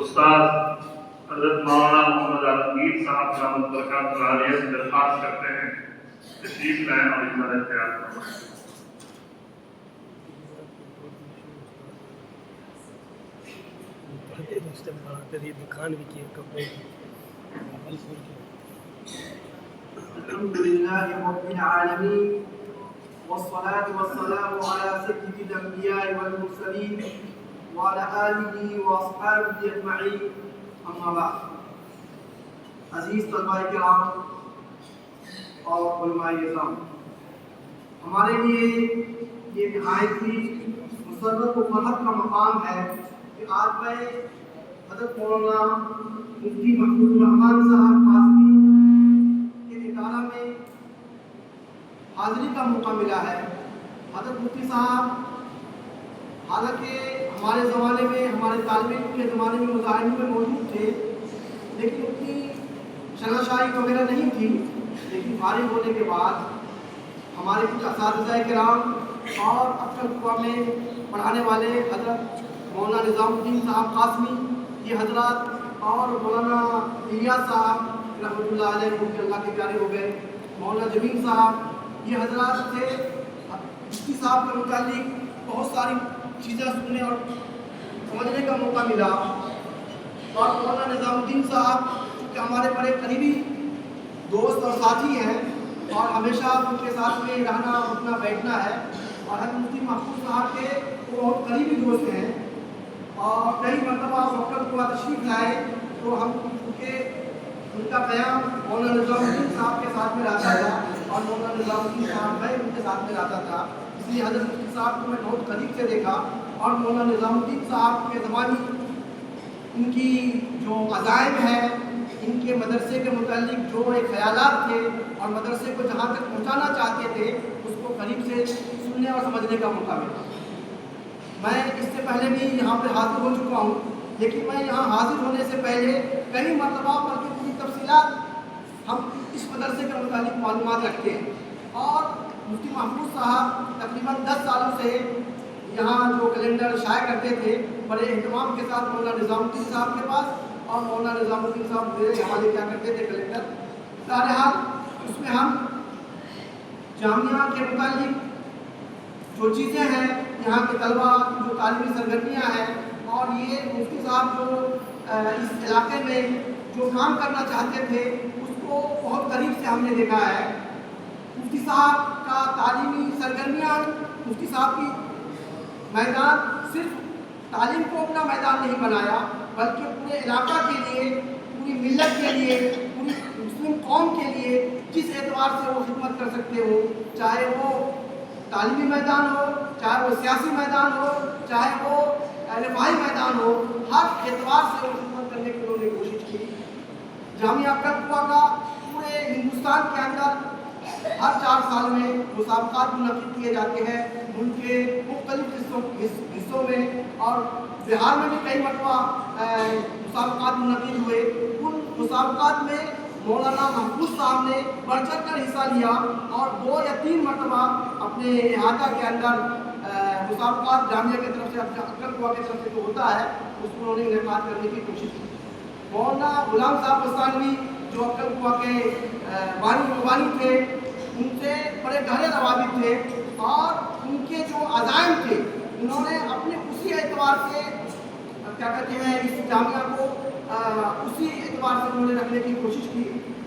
استاد حضرت مولانا محمد عالمگیر صاحب رحمۃ اللہ تعالیٰ سے درخواست کرتے ہیں تشریف لائیں اور اظہار خیال فرمائیں۔ الحمد لله رب العالمين والصلاة والسلام على سيد الأنبياء والمرسلين وعلى آله وأصحابه أجمعين أما بعد۔ عزیز طلباء کرام اور علماء کرام، ہمارے لیے یہ نہایت ہی مسرت و فرحت کا مقام ہے کہ آج میں حضرت مولانا مفتی محمود الرحمان صاحب قاسمی کے ادارہ میں حاضری کا موقع ملا ہے۔ حضرت مفتی صاحب حالانکہ ہمارے زمانے میں، ہمارے طالب علم کے زمانے میں مظاہروں میں موجود تھے، لیکن اتنی شناشائی وغیرہ نہیں تھی، لیکن فارغ ہونے کے بعد ہمارے کچھ اساتذہ کرام اور اکثر قوا میں پڑھانے والے حضرت مولانا نظام الدین صاحب قاسمی یہ حضرات اور مولانا الیاس صاحب رحمۃ اللہ علیہ کیونکہ اللہ کے پیارے ہو گئے، مولانا جمیل صاحب یہ حضرات سے مفتی صاحب کے متعلق بہت ساری چیزیں سننے اور سمجھنے کا موقع ملا۔ اور مولانا نظام الدین صاحب چونکہ ہمارے بڑے قریبی دوست اور ساتھی ہیں اور ہمیشہ ان کے ساتھ میں رہنا اٹھنا بیٹھنا ہے، اور حضرت مفتی محفوظ صاحب کے وہ بہت قریبی دوست ہیں، اور کئی مرتبہ وقت کو تشریف لائے تو ہم چونکہ ان کا قیام مولانا نظام الدین صاحب کے ساتھ میں رہتا تھا اور مولانا نظام الدین صاحب میں ان کے ساتھ میں رہتا تھا، اس لیے حضرت مفتی صاحب کو میں بہت قریب سے دیکھا، اور مولانا نظام الدین صاحب کے زمانی ان کی جو عزائم ہے، ان کے مدرسے کے متعلق جو ایک خیالات تھے اور مدرسے کو جہاں تک پہنچانا چاہتے تھے اس کو قریب سے سننے اور سمجھنے کا موقع ملا۔ میں اس سے پہلے بھی یہاں پہ حاضر ہو چکا ہوں، لیکن میں یہاں حاضر ہونے سے پہلے کئی مرتبہ بلکہ پوری تفصیلات ہم اس مدرسے کے متعلق معلومات رکھتے ہیں، اور مفتی محفوظ صاحب تقریباً 10 سالوں سے یہاں جو کیلنڈر شائع کرتے تھے بڑے اہتمام کے ساتھ مولانا نظام الدین صاحب کے پاس، اور مولانا نظام الدین صاحب میرے حوالے کیا کرتے تھے کیلنڈر۔ بہرحال اس میں ہم جامعہ کے متعلق جو چیزیں ہیں، یہاں کے طلباء جو تعلیمی سرگرمیاں ہیں، اور یہ مفتی صاحب جو اس علاقے میں جو کام کرنا چاہتے تھے اس کو بہت قریب سے ہم نے دیکھا ہے۔ مفتی صاحب کا تعلیمی سرگرمیاں، مفتی صاحب کی میدان صرف تعلیم کو اپنا میدان نہیں بنایا بلکہ پورے علاقہ کے لیے، پوری ملت کے لیے، پوری مسلم قوم کے لیے جس اعتبار سے وہ خدمت کر سکتے ہو، چاہے وہ تعلیمی میدان ہو، چاہے وہ سیاسی میدان ہو، چاہے وہ رفاہی میدان ہو، ہر اعتبار سے وہ خدمت کرنے کی انہوں نے کوشش کی۔ جامعہ کلکوا کا پورے ہندوستان کے اندر ہر 4 سال میں مسابقات منعقد کیے جاتے ہیں ملک کے مختلف حصوں میں، اور بہار میں بھی کئی مرتبہ مسابقات منعقد ہوئے۔ ان مسابقات میں مولانا محفوظ صاحب نے بڑھ چڑھ کر حصہ لیا، اور 2 یا 3 مرتبہ اپنے احاطہ کے اندر مسابقات جامعہ کی طرف سے، کلکوا کی طرف سے جو ہوتا ہے اس کو انہوں نے انعقاد کرنے کی کوشش کی۔ مولانا غلام صاحب بستانوی جو کلکوا کے بانی تھے، ان سے بڑے گہرے روابط تھے، اور ان کے جو عزائم تھے انہوں نے اپنے اسی اعتبار سے کیا کہتے ہیں اس جامعہ کو اسی اعتبار سے انہوں نے رکھنے کی کوشش کی۔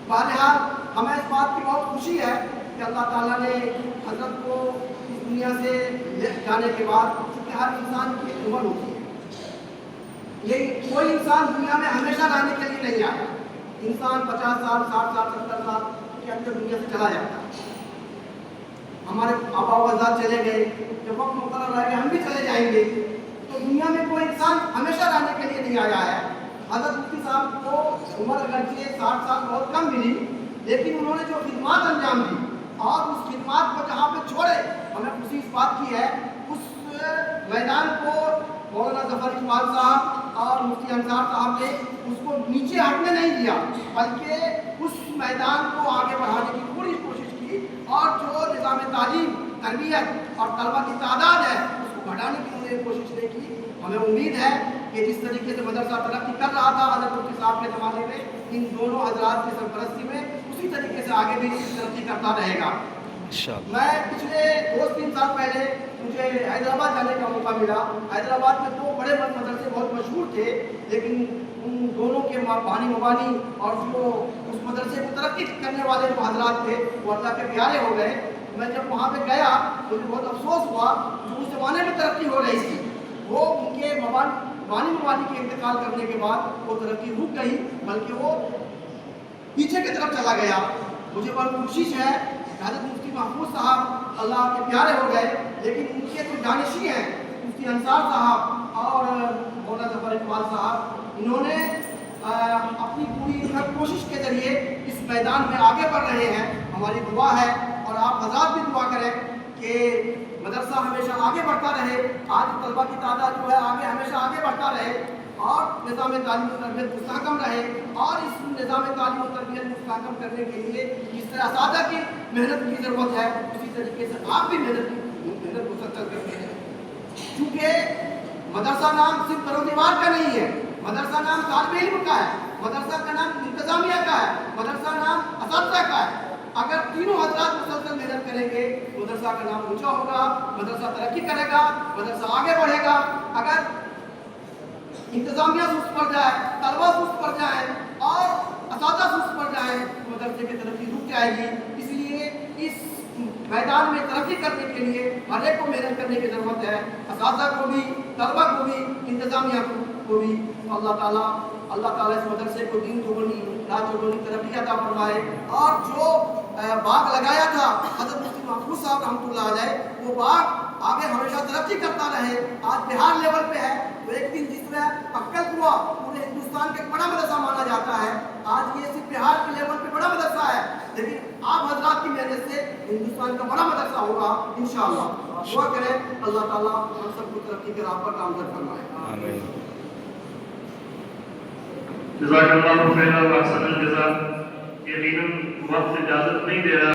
بہرحال ہمیں اس بات کی بہت خوشی ہے کہ اللہ تعالیٰ نے حضرت کو اس دنیا سے جانے کے بعد، چونکہ ہر انسان کی ایک عمر ہوتی ہے، یہ کوئی انسان دنیا میں ہمیشہ رہنے کے لیے نہیں آتا، انسان 50 سال 60 سال 70 سال کے اندر دنیا سے چلا جاتا ہے۔ ہمارے آبا و اجداد چلے گئے، جب وقت مقرر رہے گا ہم بھی چلے جائیں گے، تو دنیا میں کوئی انسان ہمیشہ رہنے کے لیے نہیں آیا ہے۔ حضرت مفتی صاحب کو عمر اگرچہ 60 سال بہت کم ملی، لیکن انہوں نے جو خدمات انجام دی اور اس خدمات کو جہاں پہ چھوڑے، ہمیں خوشی اس بات کی ہے اس میدان کو مولانا ظفر اقبال صاحب اور مفتی انصار صاحب نے اس کو نیچے ہٹنے نہیں دیا، بلکہ اس میدان کو آگے بڑھانے کی پوری کوشش کی، اور جو نظام تعلیم، تربیت اور طلبہ کی تعداد ہے اس کو بڑھانے کی انہوں نے کوشش نہیں کی۔ ہمیں امید ہے کہ جس طریقے سے مدرسہ ترقی کر رہا تھا حضرت مفتی صاحب کے زمانے میں، ان دونوں حضرات کی سرپرستی میں اسی طریقے سے آگے بھی ترقی کرتا رہے گا۔ میں پچھلے 2-3 سال پہلے مجھے حیدرآباد جانے کا موقع ملا۔ حیدرآباد میں 2 بڑے مدرسے بہت مشہور تھے، لیکن ان دونوں کے بانی مبانی اور جو اس مدرسے کو ترقی کرنے والے جو حضرات تھے وہ اللہ کے پیارے ہو گئے۔ میں جب وہاں پہ گیا مجھے بہت افسوس ہوا، جو اس زمانے میں ترقی ہو رہی تھی وہ ان کے بانی مبانی کے انتقال کرنے کے بعد وہ ترقی رک گئی، بلکہ وہ پیچھے کی طرف چلا گیا۔ مجھے بڑی کوشش ہے کہ حضرت مفتی محفوظ صاحب اللہ کے پیارے ہو گئے، لیکن ان کے جو جانشین ہیں مفتی انصار صاحب اور مولانا ظفر اقبال صاحب، انہوں نے اپنی پوری کوشش کے ذریعے اس میدان میں آگے بڑھ رہے ہیں۔ ہماری دعا ہے اور آپ حضرات بھی دعا کریں کہ مدرسہ ہمیشہ آگے بڑھتا رہے، آج طلبہ کی تعداد جو ہے آگے ہمیشہ آگے بڑھتا رہے، اور نظام تعلیم و تربیت مستحکم رہے۔ اور اس نظام تعلیم و تربیت مستحکم کرنے کے لیے جس طرح اساتذہ کی محنت کی ضرورت ہے، اسی طریقے سے آپ بھی محنت مسلسل کرتے ہیں، کیونکہ مدرسہ نام صرف در و دیوار کا نہیں ہے، مدرسہ نام طالب علم کا ہے، مدرسہ کا نام انتظامیہ کا ہے، مدرسہ نام اساتذہ کا ہے۔ اگر تینوں حضرات مسلسل محنت کریں گے مدرسہ کا نام اونچا ہوگا، مدرسہ ترقی کرے گا، مدرسہ آگے بڑھے گا۔ اگر انتظامیہ سست پڑ جائے، طلبہ سست پڑ جائیں اور اساتذہ سست پڑ جائیں تو مدرسے کی ترقی رک جائے گی۔ اس لیے اس میدان میں ترقی کرنے کے لیے ہر ایک کو محنت کرنے کی ضرورت ہے، اساتذہ کو بھی، طلبہ کو بھی، انتظامیہ کو بھی۔ اللہ تعالیٰ اس مدرسے کو دین چوگنی رات چوگنی ترقی عطا فرمائے، اور جو باغ لگایا تھا حضرت مفتی محفوظ صاحب رحمۃ اللہ علیہ، وہ باغ آگے ہمیشہ ترقی کرتا رہے۔ آج بہار لیول پہ ہے تو ایک دن جس طرح پکل ہوا پورے ہندوستان کا ایک بڑا مدرسہ مانا جاتا ہے، آج یہ صرف بہار کے لیول پہ بڑا مدرسہ ہے، لیکن آپ حضرات کی محنت سے ہندوستان کا بڑا مدرسہ ہوگا انشاءاللہ۔ دعا کریں اللہ تعالیٰ ہم سب کو ترقی کے راہ پر کامزد فرمائے۔ آمین۔ جزاک اللہ خیرا و احسن الجزاء۔ یقیناً وقت اجازت نہیں دے رہا۔